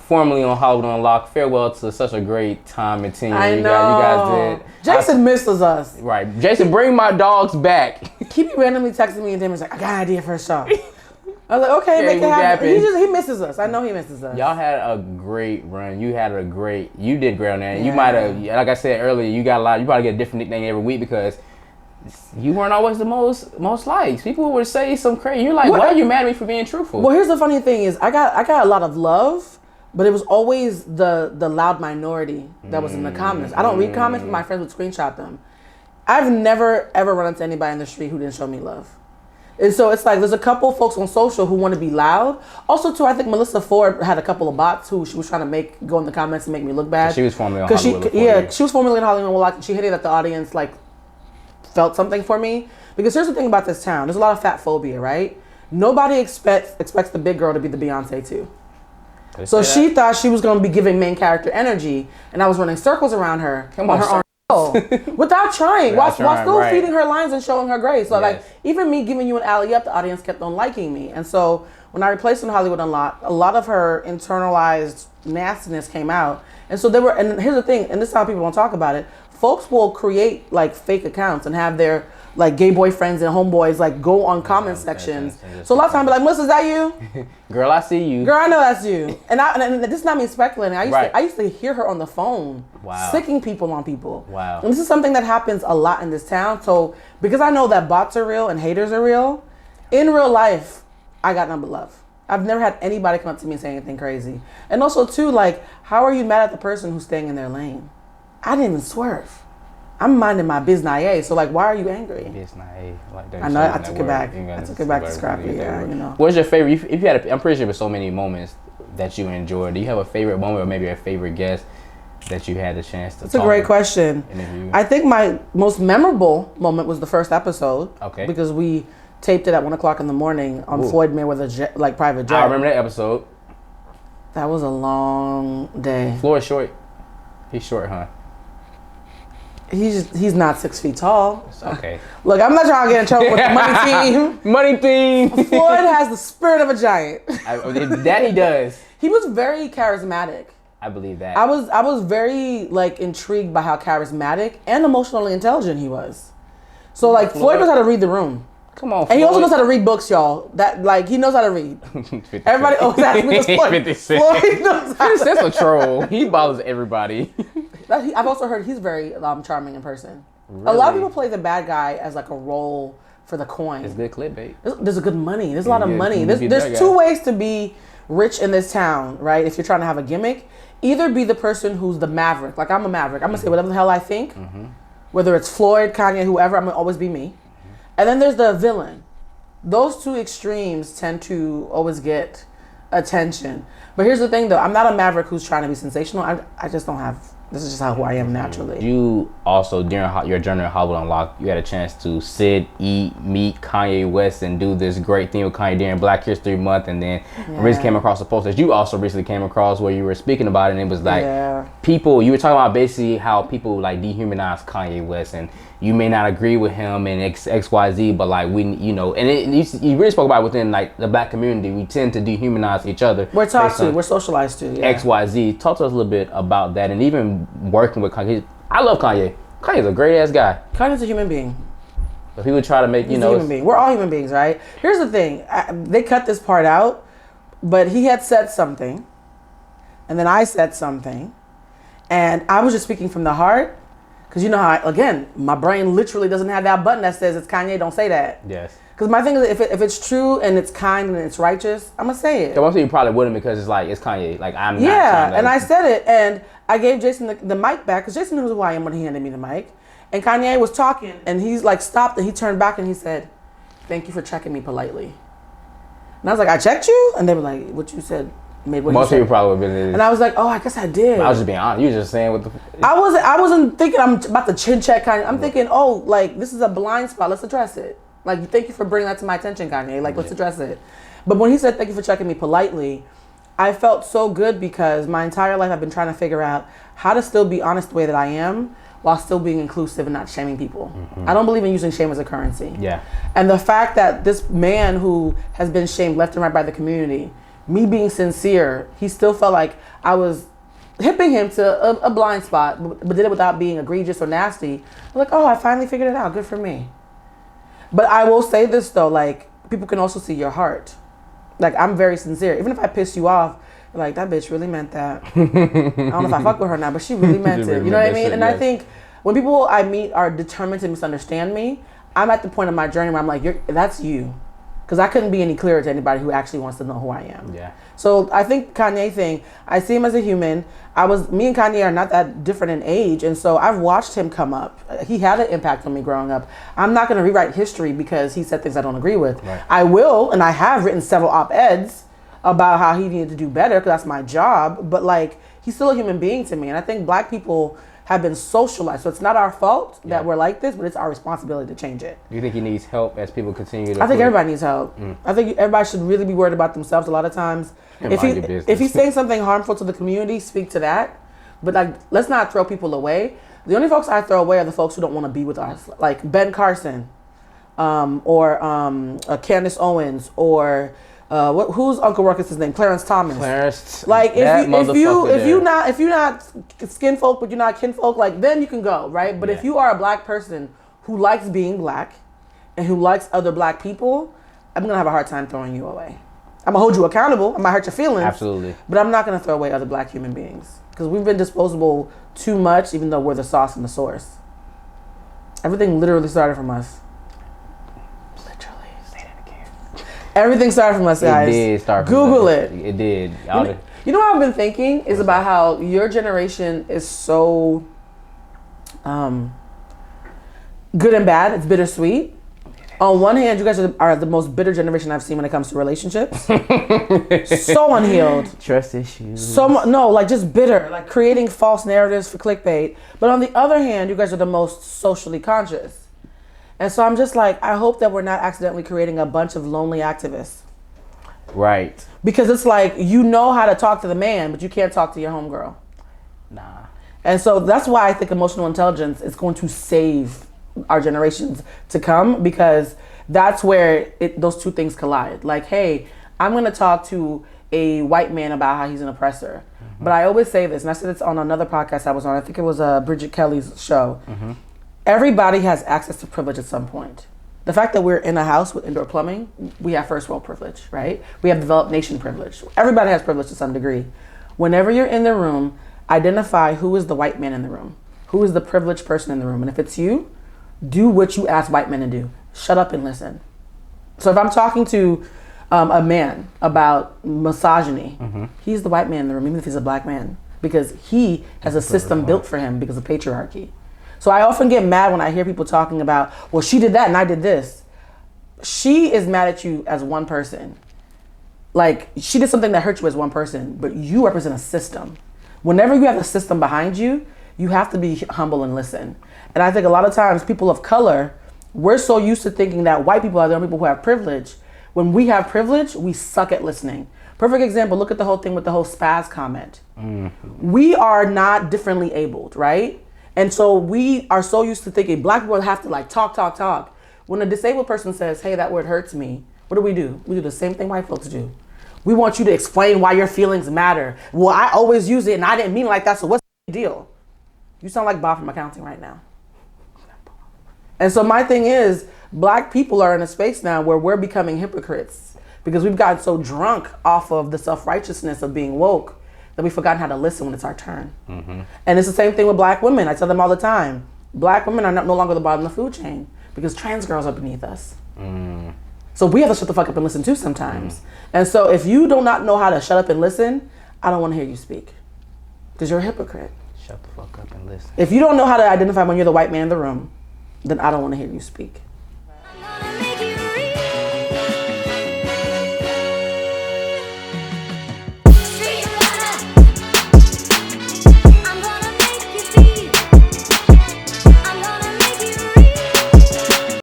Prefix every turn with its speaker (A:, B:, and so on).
A: Formally on Hollywood Unlocked. Farewell to such a great time and team.
B: I know.
A: You guys did.
B: Jason misses us.
A: Right. Jason, bring my dogs back.
B: He be randomly texting me and Damon's like, I got an idea for a show. I was like, okay, make it happen. He misses us. I know he misses us.
A: Y'all had a great run. You did great on that. Yeah. You might have, like I said earlier, you probably get a different nickname every week because you weren't always the most likes. People would say some crazy. You're like, why are you mad at me for being truthful?
B: Well, here's the funny thing is I got a lot of love, but it was always the loud minority that was in the comments. I don't read comments, but my friends would screenshot them. I've never ever run into anybody in the street who didn't show me love. And so it's like there's a couple folks on social who want to be loud. Also, too, I think Melissa Ford had a couple of bots who she was trying to go in the comments and make me look bad.
A: She was formerly on Hollywood.
B: She was formerly in Hollywood Unlocked, and she hated that the audience like felt something for me. Because here's the thing about this town: there's a lot of fat phobia, right? Nobody expects the big girl to be the Beyonce too. So she thought she was going to be giving main character energy, and I was running circles around her without trying, while still feeding her lines and showing her grace. So like even me giving you an alley up, the audience kept on liking me. And so when I replaced her in Hollywood Unlocked, a lot of her internalized nastiness came out. And so and here's the thing, and this is how people don't talk about it. Folks will create like fake accounts and have their like gay boyfriends and homeboys like go on comment sections. So a lot of times, be like, Melissa, is that you?
A: Girl, I see you.
B: Girl, I know that's you. And this is not me speculating. I used to hear her on the phone, sicking people on people.
A: Wow.
B: And this is something that happens a lot in this town. So because I know that bots are real and haters are real, in real life, I got nothing but love. I've never had anybody come up to me and say anything crazy. And also too, like, how are you mad at the person who's staying in their lane? I didn't even swerve. I'm minding my business. So like, why are you angry?
A: Business. Like that.
B: I know. I took it back. I took it back to Scrappy. Yeah, you know.
A: What's your favorite? If you had, I'm pretty sure there's so many moments that you enjoyed. Do you have a favorite moment or maybe a favorite guest that you had the chance to?
B: That's a great question.
A: Interview?
B: I think my most memorable moment was the first episode.
A: Okay.
B: Because we taped it at 1:00 in the morning on Floyd Mayweather's private jet.
A: I remember that episode.
B: That was a long day.
A: Floyd's short. He's short, huh?
B: He's not 6 feet tall.
A: It's okay.
B: Look, I'm not trying to get in trouble with the money team.
A: Money team.
B: Floyd has the spirit of a giant.
A: That he does.
B: He was very charismatic.
A: I believe that.
B: I was very like intrigued by how charismatic and emotionally intelligent he was. So like Floyd knows how to read the room.
A: Come on, Floyd.
B: And he also knows how to read books, y'all. That like he knows how to read. Everybody always asks me this Floyd. Floyd knows how to read.
A: That's a troll. He bothers everybody.
B: I've also heard he's very charming in person.
A: Really?
B: A lot of people play the bad guy as like a role for the coin.
A: It's good clickbait.
B: There's a good money. There's a lot of money. There's two ways to be rich in this town, right? If you're trying to have a gimmick, either be the person who's the maverick. Like I'm a maverick. I'm gonna say whatever the hell I think. Whether it's Floyd, Kanye, whoever, I'm gonna always be me. And then there's the villain. Those two extremes tend to always get attention. But here's the thing though, I'm not a maverick who's trying to be sensational. I just don't have, this is just who I am naturally.
A: You also, during your journey at Hollywood Unlocked, you had a chance to sit, eat, meet Kanye West and do this great thing with Kanye during Black History Month. And then recently came across a post that you also recently came across where you were speaking about it. And it was like people, you were talking about basically how people like dehumanize Kanye West and you may not agree with him and XYZ, but like we, you know, and you really spoke about it within like the Black community. We tend to dehumanize each other.
B: We're taught to. We're socialized to. Yeah.
A: XYZ. Talk to us a little bit about that, and even working with Kanye. I love Kanye. Kanye's a great ass guy.
B: Kanye's a human being.
A: But people try to make
B: He's a human being. We're all human beings, right? Here's the thing. They cut this part out, but he had said something, and then I said something, and I was just speaking from the heart. Because you know how, again, my brain literally doesn't have that button that says it's Kanye, don't say that.
A: Yes.
B: Because my thing is, if it's true and it's kind and it's righteous, I'm going to say it.
A: So most people probably wouldn't because it's like, it's Kanye. Like, I'm not trying to...
B: Yeah, and I said it. And I gave Jason the mic back because Jason knew who I am when he handed me the mic. And Kanye was talking and he's like stopped and he turned back and he said, "Thank you for checking me politely." And I was like, "I checked you?" And they were like, "What you said made what
A: most
B: he said."
A: People probably would have been...
B: And I was like, "Oh, I guess I did."
A: I was just being honest. You were just saying what the...
B: I wasn't thinking I'm about to chin check Kanye. I'm thinking, oh, like, this is a blind spot. Let's address it. Like, thank you for bringing that to my attention, Kanye. Like, let's address it. But when he said, "Thank you for checking me politely," I felt so good because my entire life I've been trying to figure out how to still be honest the way that I am while still being inclusive and not shaming people. I don't believe in using shame as a currency.
A: Yeah.
B: And the fact that this man who has been shamed left and right by the community me being sincere, he still felt like I was hipping him to a blind spot, but did it without being egregious or nasty. I'm like, oh, I finally figured it out. Good for me. But I will say this though, like, people can also see your heart. Like, I'm very sincere. Even if I piss you off, you're like, that bitch really meant that. I don't know if I fuck with her now, but she really meant it. You know what I mean? And I think when people I meet are determined to misunderstand me, I'm at the point of my journey where I'm like, that's you. Because I couldn't be any clearer to anybody who actually wants to know who I am.
A: Yeah.
B: So I think Kanye thing, I see him as a human. Me and Kanye are not that different in age. And so I've watched him come up. He had an impact on me growing up. I'm not going to rewrite history because he said things I don't agree with.
A: Right.
B: I will, and I have written several op-eds about how he needed to do better because that's my job. But like, he's still a human being to me. And I think black people have been socialized. So it's not our fault that we're like this, but it's our responsibility to change it.
A: Do you think he needs help as people continue to...
B: I think everybody needs help. I think everybody should really be worried about themselves a lot of times. If he's saying something harmful to the community, speak to that. But like, let's not throw people away. The only folks I throw away are the folks who don't want to be with us. Like Ben Carson, or Candace Owens, or who's Uncle Ruckus's name? Clarence Thomas. Like if you're not skin folk but you're not kin folk, like then you can go, right? But if you are a black person who likes being black and who likes other black people, I'm gonna have a hard time throwing you away. I'm gonna hold you accountable. I might hurt your feelings.
A: Absolutely.
B: But I'm not gonna throw away other black human beings because we've been disposable too much, even though we're the sauce and the source. Everything literally started from us. Everything started from us, guys.
A: It did start from
B: Google
A: us.
B: it.
A: It did.
B: You know what I've been thinking is about how your generation is so good and bad. It's bittersweet. On one hand, you guys are the most bitter generation I've seen when it comes to relationships. So unhealed.
A: Trust issues.
B: Like just bitter, like creating false narratives for clickbait. But on the other hand, you guys are the most socially conscious. And so I'm just like, I hope that we're not accidentally creating a bunch of lonely activists.
A: Right.
B: Because it's like, you know how to talk to the man, but you can't talk to your homegirl.
A: Nah.
B: And so that's why I think emotional intelligence is going to save our generations to come, because that's where those two things collide. Like, hey, I'm going to talk to a white man about how he's an oppressor. Mm-hmm. But I always say this, and I said this on another podcast I was on. I think it was Bridget Kelly's show. Mm-hmm. Everybody has access to privilege at some point. The fact that we're in a house with indoor plumbing, we have first world privilege, right? We have developed nation privilege. Everybody has privilege to some degree. Whenever you're in the room, identify who is the white man in the room. Who is the privileged person in the room? And if it's you, do what you ask white men to do. Shut up and listen. So if I'm talking to a man about misogyny, mm-hmm. he's the white man in the room, even if he's a black man, because he has a system built for him because of patriarchy. So I often get mad when I hear people talking about, well, she did that and I did this. She is mad at you as one person. Like, she did something that hurt you as one person, but you represent a system. Whenever you have a system behind you, you have to be humble and listen. And I think a lot of times people of color, we're so used to thinking that white people are the only people who have privilege. When we have privilege, we suck at listening. Perfect example, look at the whole thing with the whole spaz comment. Mm-hmm. We are not differently abled, right? And so we are so used to thinking black people have to like talk. When a disabled person says, hey, that word hurts me, what do? We do the same thing white folks do. We want you to explain why your feelings matter. Well, I always use it and I didn't mean it like that, so what's the deal? You sound like Bob from accounting right now. And so my thing is, black people are in a space now where we're becoming hypocrites because we've gotten so drunk off of the self-righteousness of being woke that we've forgotten how to listen when it's our turn. Mm-hmm. And it's the same thing with black women. I tell them all the time, black women are no longer the bottom of the food chain because trans girls are beneath us. Mm. So we have to shut the fuck up and listen too sometimes. And so if you do not know how to shut up and listen, I don't want to hear you speak because you're a hypocrite.
A: Shut the fuck up and listen.
B: If you don't know how to identify when you're the white man in the room, then I don't want to hear you speak.